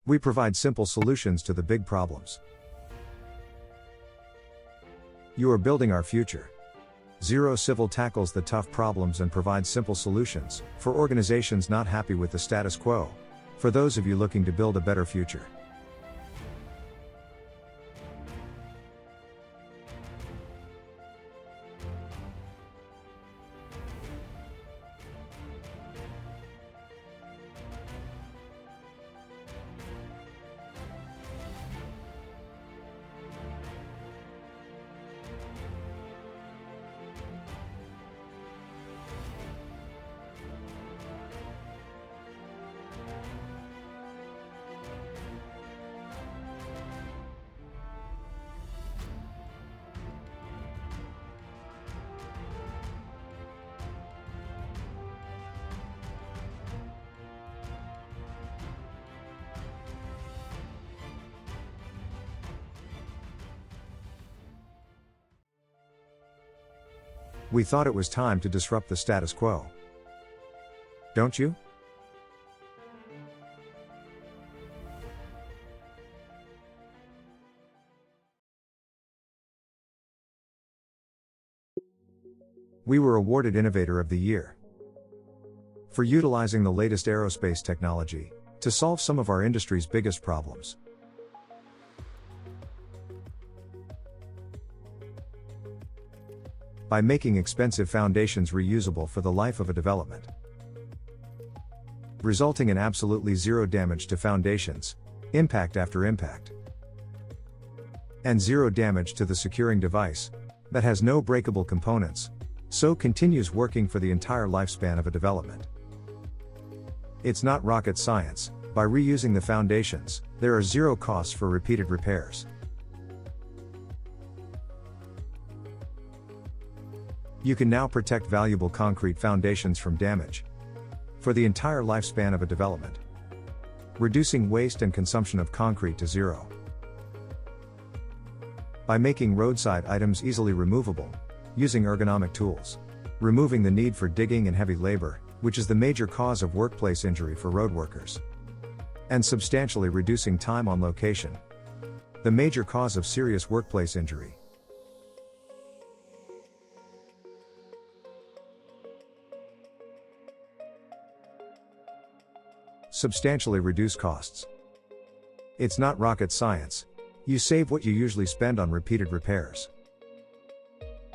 We provide simple solutions to the big problems. You are building our future. Zero Civil tackles the tough problems and provides simple solutions for organizations not happy with the status quo. For those of you looking to build a better future. We thought it was time to disrupt the status quo. Don't you? We were awarded Innovator of the Year for utilizing the latest aerospace technology to solve some of our industry's biggest problems. By making expensive foundations reusable for the life of a development, resulting in absolutely zero damage to foundations, impact after impact, and zero damage to the securing device that has no breakable components, so continues working for the entire lifespan of a development. It's not rocket science. By reusing the foundations, there are zero costs for repeated repairs. You can now protect valuable concrete foundations from damage for the entire lifespan of a development, reducing waste and consumption of concrete to zero. By making roadside items easily removable, using ergonomic tools, removing the need for digging and heavy labor, which is the major cause of workplace injury for road workers, and substantially reducing time on location, the major cause of serious workplace injury. Substantially reduce costs. It's not rocket science. You save what you usually spend on repeated repairs,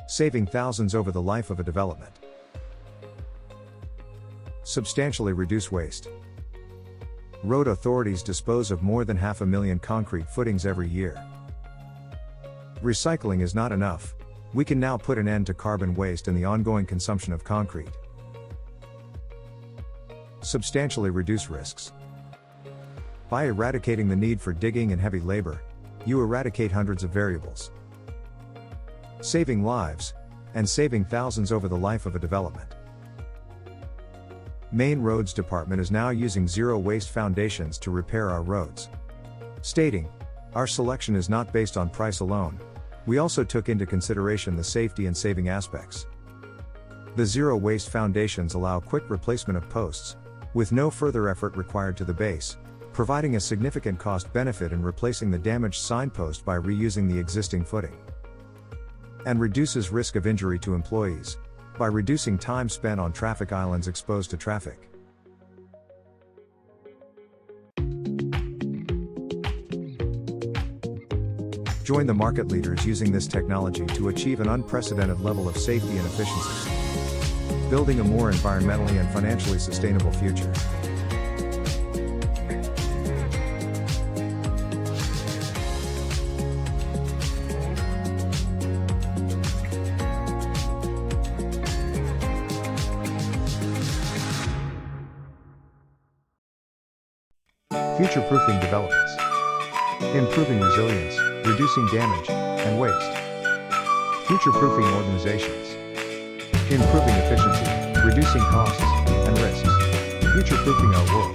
saving thousands over the life of a development. Substantially reduce waste. Road authorities dispose of more than 500,000 concrete footings every year. Recycling is not enough. We can now put an end to carbon waste and the ongoing consumption of concrete. Substantially reduce risks. By eradicating the need for digging and heavy labor, you eradicate hundreds of variables, saving lives, and saving thousands over the life of a development. Maine Roads Department is now using zero waste foundations to repair our roads, stating, "Our selection is not based on price alone. We also took into consideration the safety and saving aspects." The zero waste foundations allow quick replacement of posts, with no further effort required to the base, providing a significant cost benefit in replacing the damaged signpost by reusing the existing footing, and reduces risk of injury to employees by reducing time spent on traffic islands exposed to traffic. Join the market leaders using this technology to achieve an unprecedented level of safety and efficiency, building a more environmentally and financially sustainable future. Future-proofing developments, improving resilience, reducing damage and waste. Future-proofing organizations, improving efficiency, reducing costs and risks. Future-proofing our world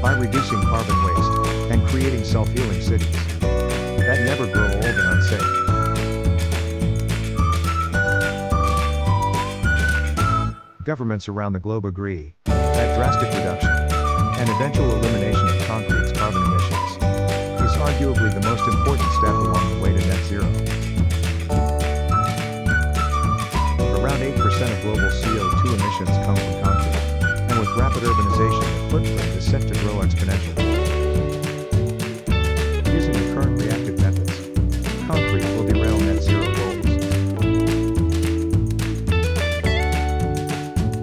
by reducing carbon waste and creating self-healing cities that never grow old and unsafe. Governments around the globe agree that drastic reduction and eventual elimination of concrete's carbon most important step along the way to net zero. Around 8% of global CO2 emissions come from concrete, and with rapid urbanization, the footprint is set to grow exponentially. Using the current reactive methods, concrete will derail net zero goals.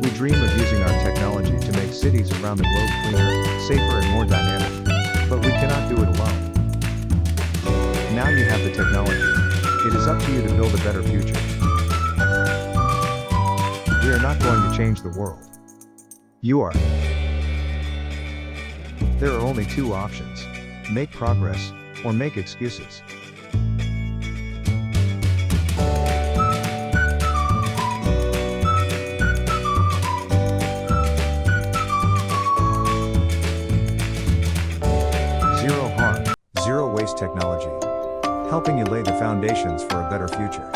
We dream of using our technology to make cities around the globe cleaner, safer and more dynamic, but we cannot do it alone. Now you have the technology. It is up to you to build a better future. We are not going to change the world. You are. There are only two options: make progress, or make excuses. Zero harm, zero waste technology. Helping you lay the foundations for a better future.